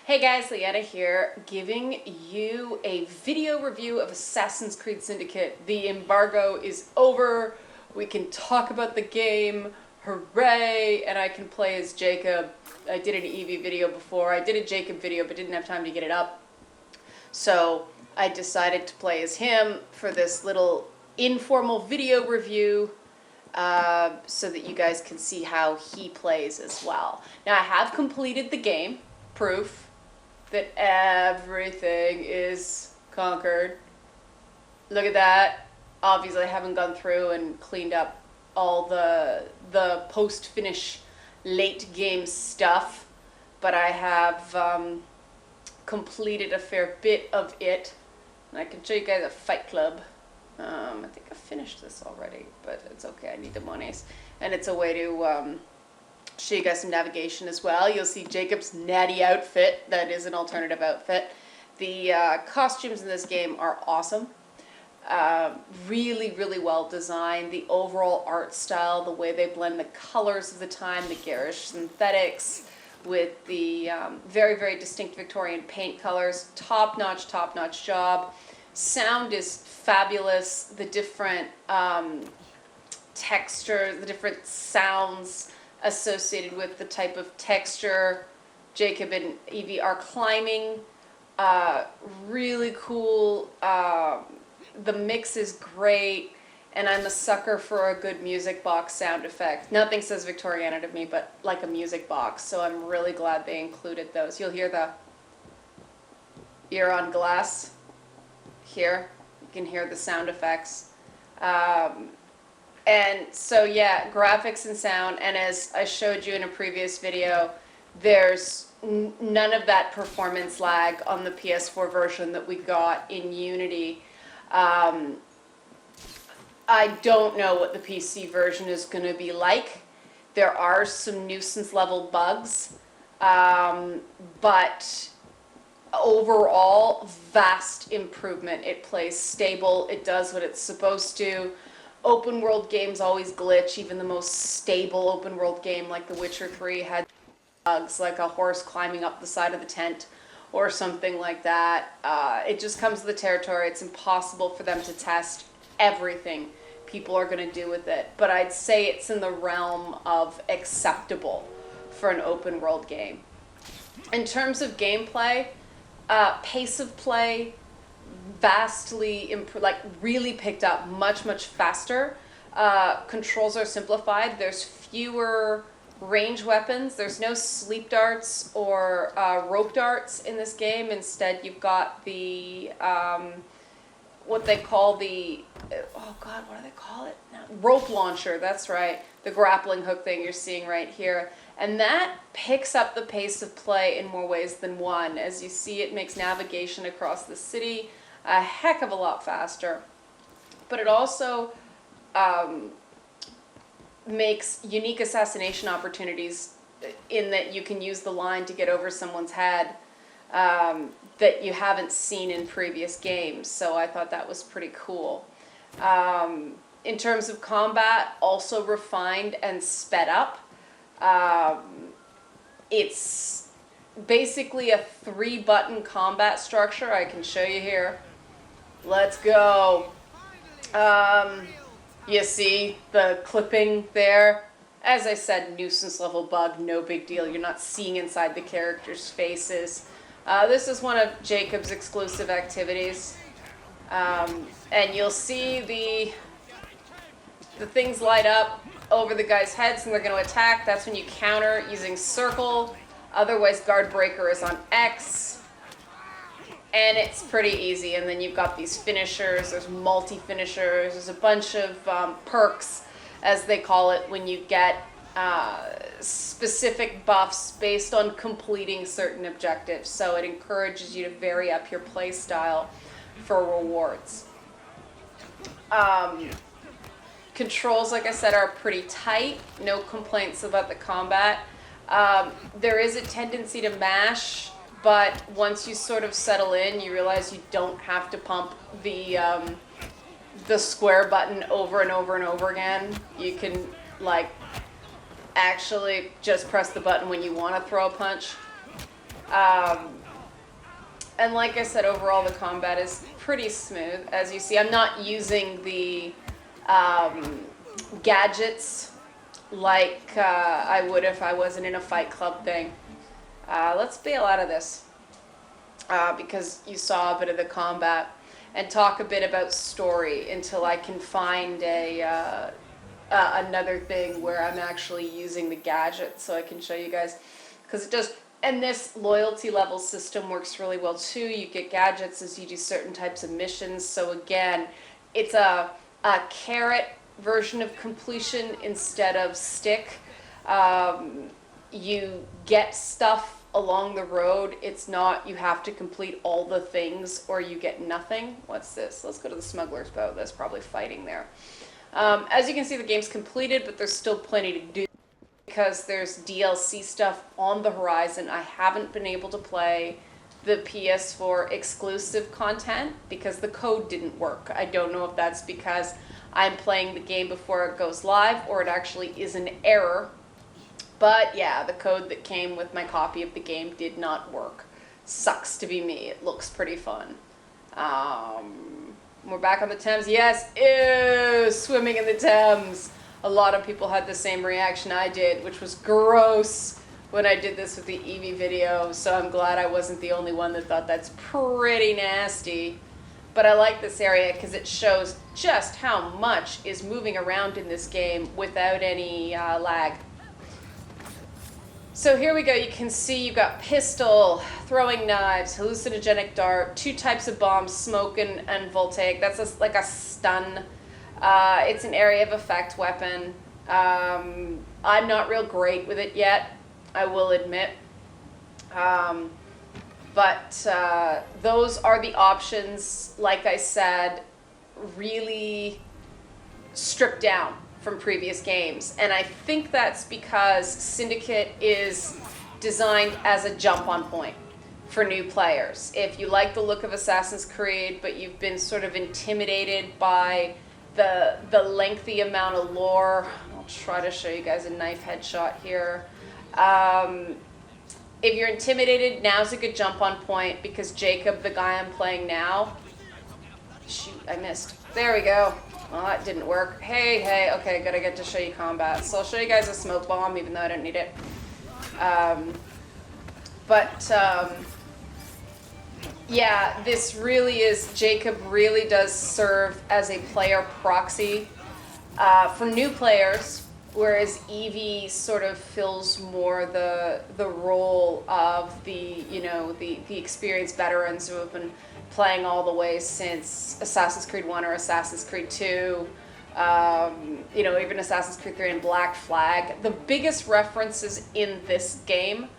Hey guys, Liana here, giving you a video review of Assassin's Creed Syndicate. The embargo is over, we can talk about the game, hooray, and I can play as Jacob. I did an Evie video before, I did a Jacob video but didn't have time to get it up. So I decided to play as him for this little informal video review so that you guys can see how he plays as well. Now I have completed the game, proof that everything is conquered. Look at that. Obviously I haven't gone through and cleaned up all the post-finish late game stuff, but I have completed a fair bit of it. And I can show you guys a Fight Club. I think I finished this already, but it's okay, I need the monies. And it's a way to show you guys some navigation as well. You'll see Jacob's natty outfit. That is an alternative outfit. The costumes in this game are awesome. Really, really well designed. The overall art style, the way they blend the colors of the time, the garish synthetics with the very, very distinct Victorian paint colors. Top-notch job. Sound is fabulous. The different textures, the different sounds associated with the type of texture Jacob and Evie are climbing. Really cool. The mix is great, and I'm a sucker for a good music box sound effect. Nothing says Victoriana to me but like a music box, so I'm really glad they included those. You'll hear the ear on glass here. You can hear the sound effects. And so yeah, graphics and sound, and as I showed you in a previous video, there's none of that performance lag on the PS4 version that we got in Unity. I don't know what the PC version is going to be like. There are some nuisance level bugs, but overall, vast improvement. It plays stable, it does what it's supposed to. Open world games always glitch. Even the most stable open world game like The Witcher 3 had bugs like a horse climbing up the side of the tent or something like that. It just comes with the territory. It's impossible for them to test everything people are going to do with it. But I'd say it's in the realm of acceptable for an open world game. In terms of gameplay, pace of play, vastly improved, like really picked up much faster. Controls are simplified. There's fewer range weapons. There's no sleep darts or rope darts in this game. Instead, you've got the what they call the oh god, what do they call it now? Rope launcher. That's right. The grappling hook thing you're seeing right here. And that picks up the pace of play in more ways than one. As you see, it makes navigation across the city a heck of a lot faster. But it also makes unique assassination opportunities in that you can use the line to get over someone's head that you haven't seen in previous games. So I thought that was pretty cool. In terms of combat, also refined and sped up. It's basically a 3-button combat structure. I can show you here. Let's go. You see the clipping there? As I said, nuisance level bug, no big deal. You're not seeing inside the characters' faces. This is one of Jacob's exclusive activities. And you'll see the things light up over the guy's heads and they're going to attack. That's when you counter using circle. Otherwise, guard breaker is on X. And it's pretty easy. And then you've got these finishers. There's multi-finishers. There's a bunch of perks, as they call it, when you get specific buffs based on completing certain objectives. So it encourages you to vary up your play style for rewards. Controls, like I said, are pretty tight. No complaints about the combat. There is a tendency to mash, but once you sort of settle in, you realize you don't have to pump the square button over and over again. You can, like, actually just press the button when you want to throw a punch. And like I said, overall the combat is pretty smooth. As you see, I'm not using the gadgets like I would if I wasn't in a Fight Club thing. Let's bail out of this because you saw a bit of the combat, and talk a bit about story until I can find another thing where I'm actually using the gadgets so I can show you guys, because it does. And this loyalty level system works really well too. You get gadgets as you do certain types of missions. So again, it's a carrot version of completion instead of stick. You get stuff along the road. It's not you have to complete all the things or you get nothing. What's this? Let's go to the smuggler's boat. That's probably fighting there. As you can see, the game's completed, but there's still plenty to do because there's DLC stuff on the horizon. I haven't been able to play the PS4 exclusive content because the code didn't work. I don't know if that's because I'm playing the game before it goes live or it actually is an error. But yeah, the code that came with my copy of the game did not work. Sucks to be me. It looks pretty fun. We're back on the Thames. Yes, ew, swimming in the Thames. A lot of people had the same reaction I did, which was gross when I did this with the Eevee video, so I'm glad I wasn't the only one that thought that's pretty nasty. But I like this area because it shows just how much is moving around in this game without any lag. So here we go. You can see you've got pistol, throwing knives, hallucinogenic dart, 2 types of bombs, smoke and voltaic. That's like a stun. It's an area of effect weapon. I'm not real great with it yet, I will admit. But those are the options, like I said, really stripped down from previous games. And I think that's because Syndicate is designed as a jump-on point for new players. If you like the look of Assassin's Creed, but you've been sort of intimidated by the lengthy amount of lore. I'll try to show you guys a knife headshot here. If you're intimidated, now's a good jump on point because Jacob, the guy I'm playing now, shoot, I missed. There we go. Well, that didn't work. Hey, okay, gotta get to show you combat. So I'll show you guys a smoke bomb, even though I don't need it. Yeah, this really is, Jacob really does serve as a player proxy for new players, whereas Eevee sort of fills more the role of the experienced veterans who have been playing all the way since Assassin's Creed 1 or Assassin's Creed 2, even Assassin's Creed 3 and Black Flag. The biggest references in this game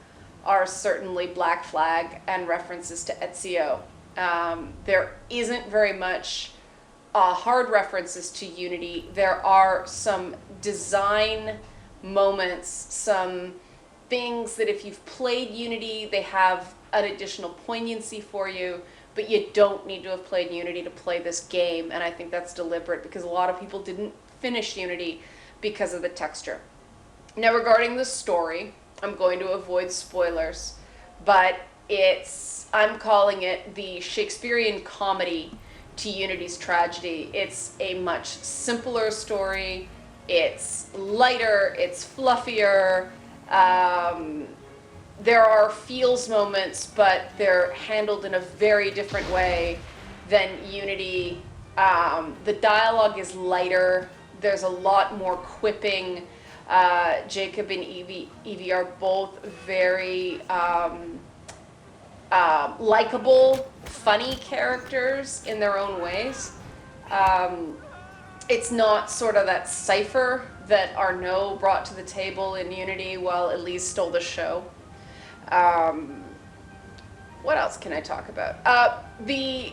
are certainly Black Flag and references to Ezio. There isn't very much hard references to Unity. There are some design moments, some things that if you've played Unity, they have an additional poignancy for you, but you don't need to have played Unity to play this game, and I think that's deliberate because a lot of people didn't finish Unity because of the texture. Now, regarding the story, I'm going to avoid spoilers, but I'm calling it the Shakespearean comedy to Unity's tragedy. It's a much simpler story. It's lighter, it's fluffier. There are feels moments, but they're handled in a very different way than Unity. The dialogue is lighter. There's a lot more quipping. Jacob and Eevee are both very likable, funny characters in their own ways. It's not sort of that cipher that Arnaud brought to the table in Unity while Elise stole the show. What else can I talk about? The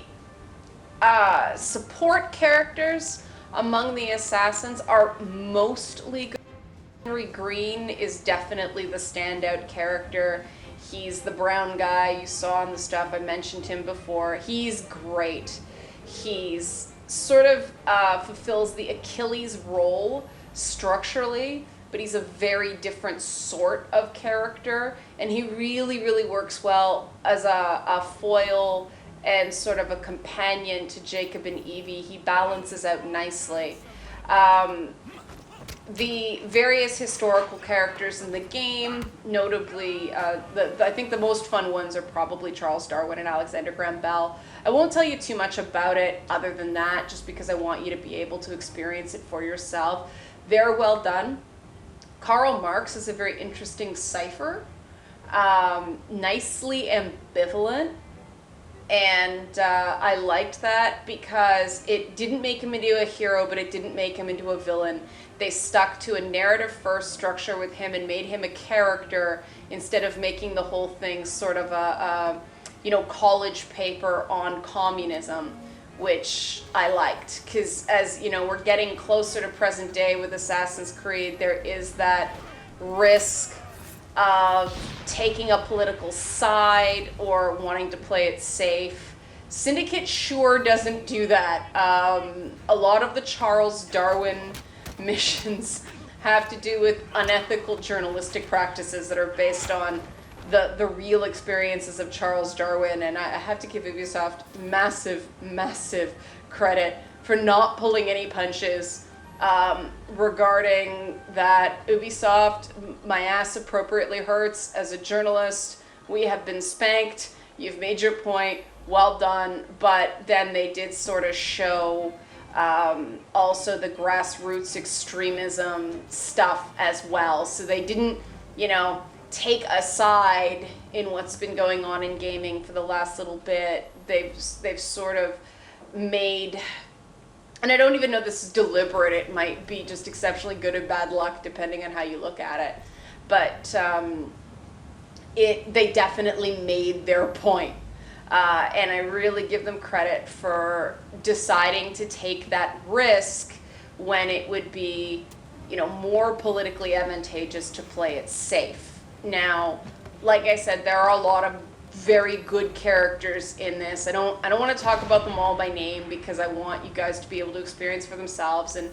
support characters among the assassins are mostly good. Henry Green is definitely the standout character. He's the brown guy you saw in the stuff. I mentioned him before. He's great. He's sort of fulfills the Achilles role structurally but he's a very different sort of character, and he really, really works well as a foil and sort of a companion to Jacob and Evie. He balances out nicely. The various historical characters in the game, notably, I think the most fun ones are probably Charles Darwin and Alexander Graham Bell. I won't tell you too much about it other than that, just because I want you to be able to experience it for yourself. They're well done. Karl Marx is a very interesting cipher, nicely ambivalent. And I liked that because it didn't make him into a hero, but it didn't make him into a villain. They stuck to a narrative first structure with him and made him a character instead of making the whole thing sort of a college paper on communism, which I liked. Because as you know, we're getting closer to present day with Assassin's Creed, there is that risk of taking a political side or wanting to play it safe. Syndicate sure doesn't do that. A lot of the Charles Darwin missions have to do with unethical journalistic practices that are based on the real experiences of Charles Darwin, and I have to give Ubisoft massive credit for not pulling any punches regarding that. Ubisoft, my ass appropriately hurts. As a journalist, we have been spanked. You've made your point, well done. But then they did sort of show also the grassroots extremism stuff as well. So they didn't, take a side in what's been going on in gaming for the last little bit. They've sort of made, and I don't even know this is deliberate, it might be just exceptionally good or bad luck depending on how you look at it, but they definitely made their point. And I really give them credit for deciding to take that risk when it would be, more politically advantageous to play it safe. Now, like I said, there are a lot of very good characters in this. I don't want to talk about them all by name because I want you guys to be able to experience for themselves, and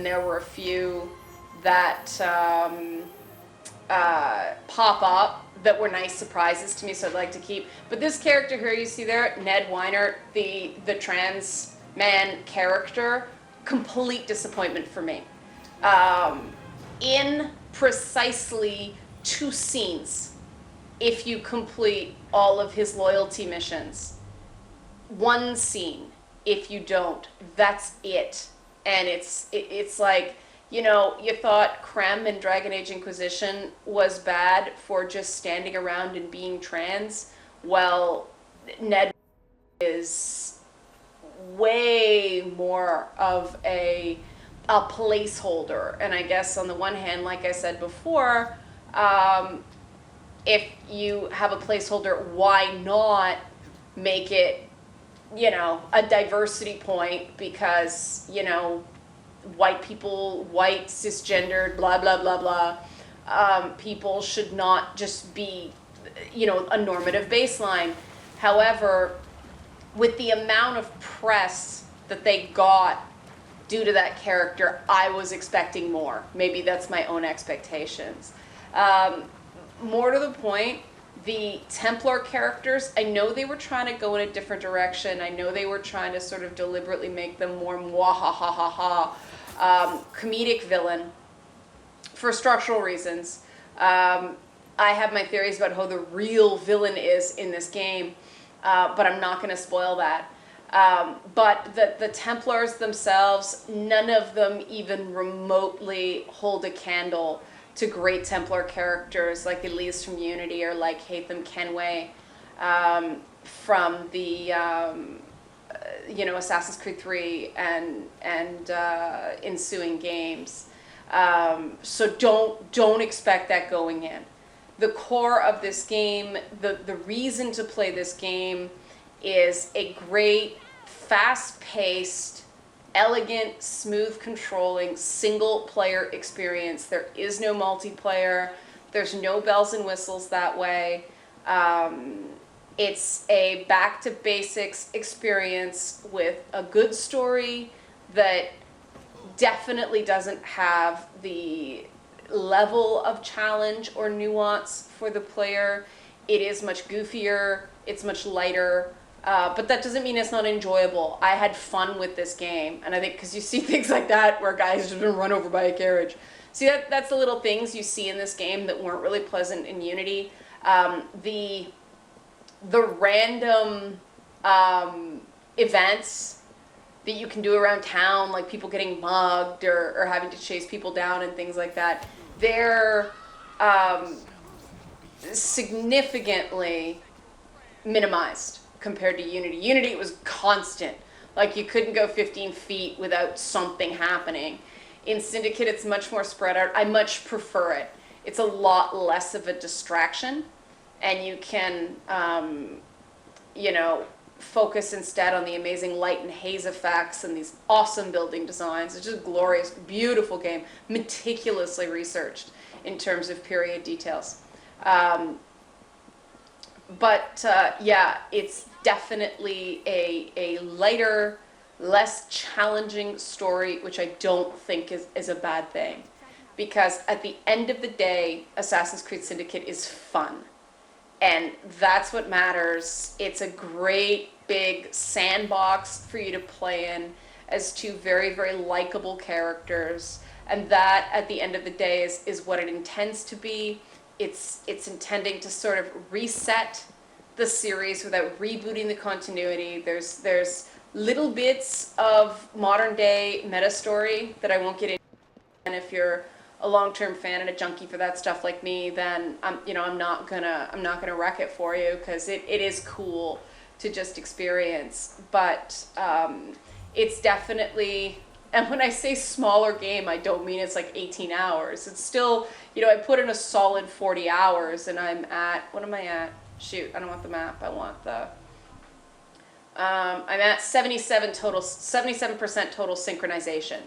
there were a few that pop up that were nice surprises to me, so I'd like to keep. But this character here you see there, Ned Weiner, the trans man character, complete disappointment for me. In precisely 2 scenes, if you complete all of his loyalty missions. 1 scene, if you don't, that's it. And it's like, you thought Krem in Dragon Age Inquisition was bad for just standing around and being trans. Well, Ned is way more of a placeholder. And I guess on the one hand, like I said before, if you have a placeholder, why not make it, a diversity point? Because, white people, white, cisgendered, blah, blah, blah, blah, people should not just be, a normative baseline. However, with the amount of press that they got due to that character, I was expecting more. Maybe that's my own expectations. More to the point, the Templar characters, I know they were trying to go in a different direction. I know they were trying to sort of deliberately make them more mwahahaha, comedic villain for structural reasons. I have my theories about how the real villain is in this game, but I'm not going to spoil that. But the Templars themselves, none of them even remotely hold a candle to great Templar characters like Elise from Unity or like Haytham Kenway from the Assassin's Creed 3 and ensuing games. So don't expect that going in. The core of this game, the reason to play this game is a great, fast-paced, elegant, smooth controlling, single-player experience. There is no multiplayer. There's no bells and whistles that way. It's a back-to-basics experience with a good story that definitely doesn't have the level of challenge or nuance for the player. It is much goofier, it's much lighter, but that doesn't mean it's not enjoyable. I had fun with this game, and I think because you see things like that where guys just been run over by a carriage. See, that's the little things you see in this game that weren't really pleasant in Unity. The random events that you can do around town, like people getting mugged or having to chase people down and things like that, they're significantly minimized compared to Unity. Unity was constant. Like you couldn't go 15 feet without something happening. In Syndicate, it's much more spread out. I much prefer it. It's a lot less of a distraction, and you can, focus instead on the amazing light and haze effects and these awesome building designs. It's just glorious, beautiful game, meticulously researched in terms of period details. It's definitely a lighter, less challenging story, which I don't think is a bad thing. Because at the end of the day, Assassin's Creed Syndicate is fun. And that's what matters. It's a great big sandbox for you to play in as two very, very likable characters. And that, at the end of the day, is what it intends to be. It's intending to sort of reset the series without rebooting the continuity. There's little bits of modern day meta story that I won't get into. And if you're a long-term fan and a junkie for that stuff like me, then I'm not gonna wreck it for you, because it is cool to just experience. But it's definitely, and when I say smaller game, I don't mean it's like 18 hours. It's still, I put in a solid 40 hours, and I'm at, what am I at? Shoot, I don't want the map. I want the. I'm at 77% total synchronization.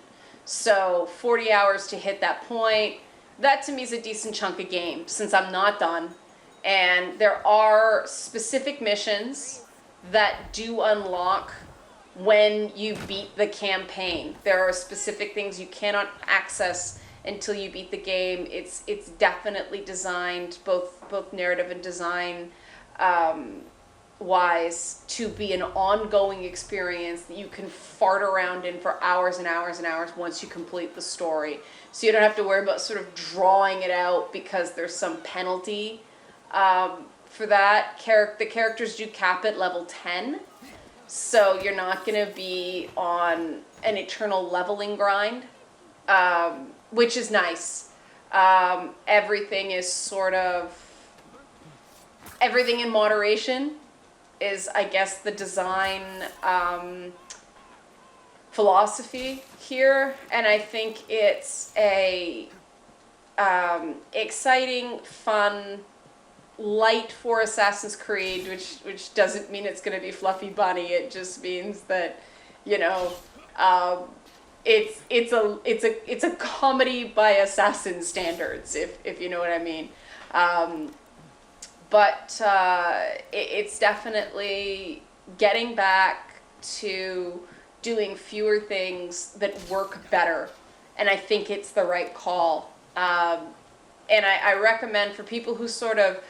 So 40 hours to hit that point. That to me is a decent chunk of game, since I'm not done. And there are specific missions that do unlock when you beat the campaign. There are specific things you cannot access until you beat the game. It's definitely designed, both narrative and design wise, to be an ongoing experience that you can fart around in for hours and hours and hours once you complete the story. So you don't have to worry about sort of drawing it out because there's some penalty for that. The characters do cap at level 10, so you're not going to be on an eternal leveling grind, which is nice. Everything is sort of, everything in moderation is, I guess, the design philosophy here, and I think it's a exciting, fun, light for Assassin's Creed, which doesn't mean it's going to be fluffy bunny. It just means that, it's a comedy by assassin standards, if you know what I mean. But it's definitely getting back to doing fewer things that work better. And I think it's the right call. And I recommend for people who sort of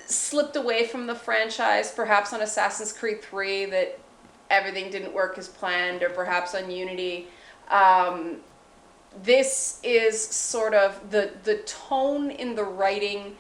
slipped away from the franchise, perhaps on Assassin's Creed 3, that everything didn't work as planned, or perhaps on Unity, this is sort of the tone in the writing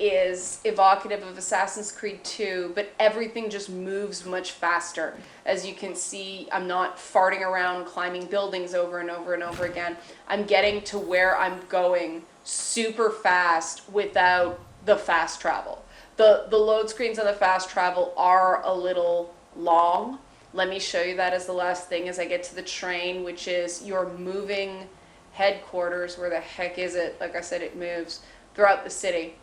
is evocative of Assassin's Creed 2, but everything just moves much faster. As you can see, I'm not farting around climbing buildings over and over and over again. I'm getting to where I'm going super fast without the fast travel. The load screens on the fast travel are a little long. Let me show you that as the last thing as I get to the train, which is your moving headquarters. Where the heck is it? Like I said, it moves throughout the city.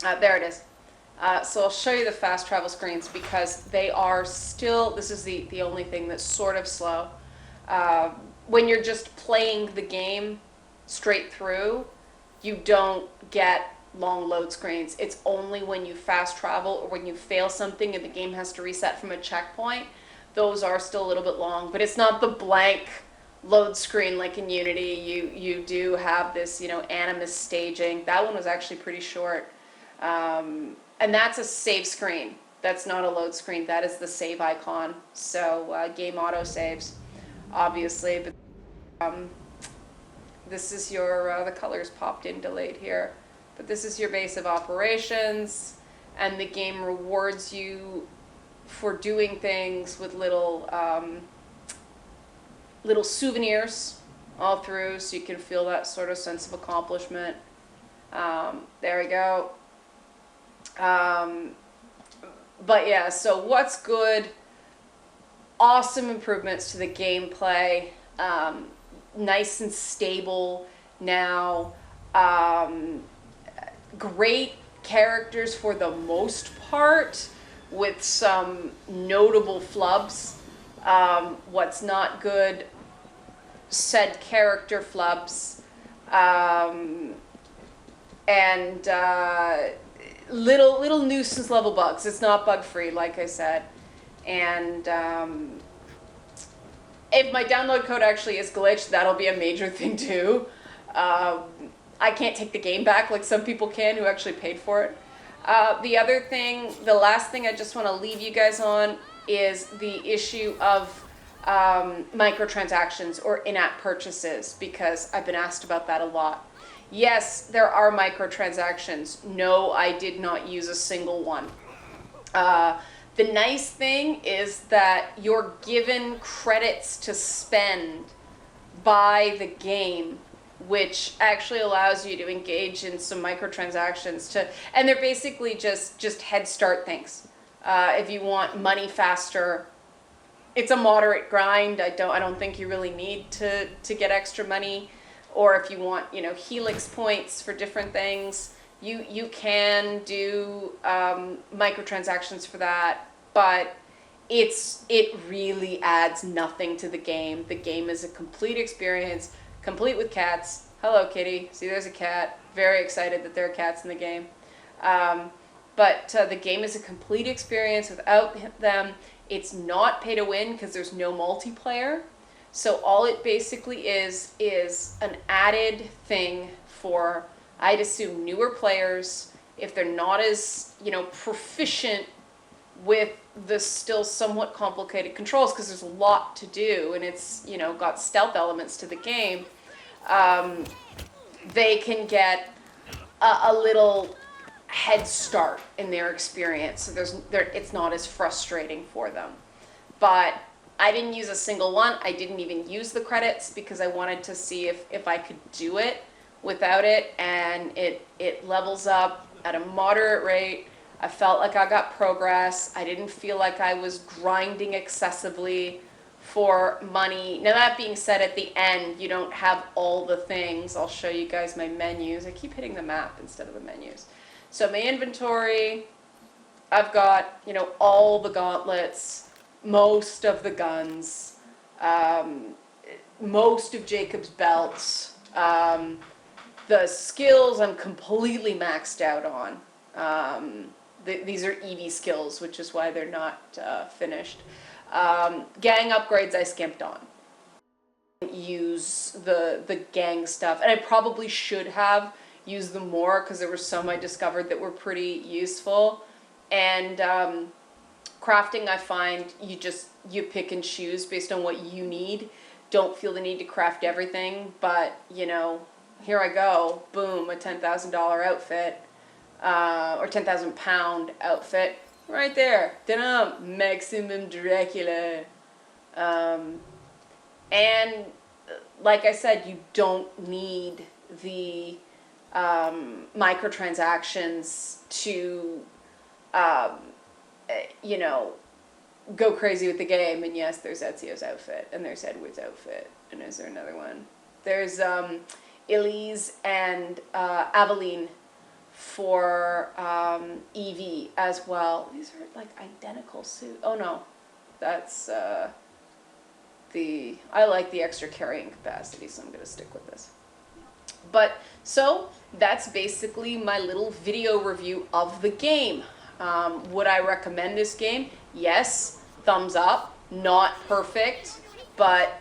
There it is. So I'll show you the fast travel screens, because they are still, this is the only thing that's sort of slow. When you're just playing the game straight through, you don't get long load screens. It's only when you fast travel or when you fail something and the game has to reset from a checkpoint. Those are still a little bit long, but it's not the blank load screen like in Unity. You do have this, animus staging. That one was actually pretty short. And that's a save screen. That's not a load screen. That is the save icon. So game auto saves, obviously. But this is your, the colors popped in delayed here. But this is your base of operations. And the game rewards you for doing things with little little souvenirs all through, so you can feel that sort of sense of accomplishment. There we go. But yeah, so what's good? Awesome improvements to the gameplay. Nice and stable now. Great characters for the most part, with some notable flubs. What's not good? Said character flubs. And little nuisance level bugs. It's not bug free, like I said. And if my download code actually is glitched, that'll be a major thing too. I can't take the game back like some people can who actually paid for it. The other thing, the last thing I just want to leave you guys on is the issue of microtransactions or in-app purchases, because I've been asked about that a lot. Yes, there are microtransactions. No, I did not use a single one. The nice thing is that you're given credits to spend by the game, which actually allows you to engage in some microtransactions and they're basically just head start things. If you want money faster, it's a moderate grind. I don't think you really need to get extra money. Or if you want, Helix points for different things, you can do microtransactions for that, but it really adds nothing to the game. The game is a complete experience, complete with cats. Hello, kitty. See, there's a cat. Very excited that there are cats in the game. But the game is a complete experience without them. It's not pay to win because there's no multiplayer. So all it basically is an added thing for, I'd assume, newer players, if they're not as, proficient with the still somewhat complicated controls, because there's a lot to do and it's, got stealth elements to the game. They can get a little head start in their experience, so it's not as frustrating for them. But I didn't use a single one. I didn't even use the credits because I wanted to see if I could do it without it, and it levels up at a moderate rate. I felt like I got progress. I didn't feel like I was grinding excessively for money. Now, that being said, at the end, you don't have all the things. I'll show you guys my menus. I keep hitting the map instead of the menus. So my inventory, I've got, all the gauntlets, most of the guns, most of Jacob's belts. The skills I'm completely maxed out on. These are EV skills, which is why they're not finished. Gang upgrades I skimped on. Use the gang stuff, and I probably should have used them more because there were some I discovered that were pretty useful. And crafting, I find you pick and choose based on what you need. Don't feel the need to craft everything, but here I go, boom, a $10,000 outfit, or 10,000 pound outfit, right there, maximum Dracula. And like I said, you don't need the microtransactions to, go crazy with the game. And yes, there's Ezio's outfit, and there's Edward's outfit, and is there another one? There's Elise and Aveline for Evie as well. These are like identical suits. Oh no, that's I like the extra carrying capacity, so I'm gonna stick with this. But so that's basically my little video review of the game. Would I recommend this game? Yes, thumbs up. Not perfect, but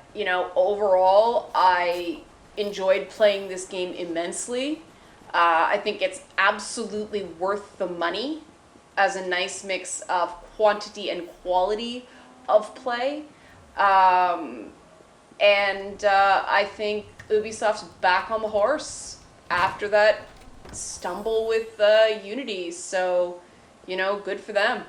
overall, I enjoyed playing this game immensely. I think it's absolutely worth the money as a nice mix of quantity and quality of play. Um, and I think Ubisoft's back on the horse after that stumble with Unity. So, good for them.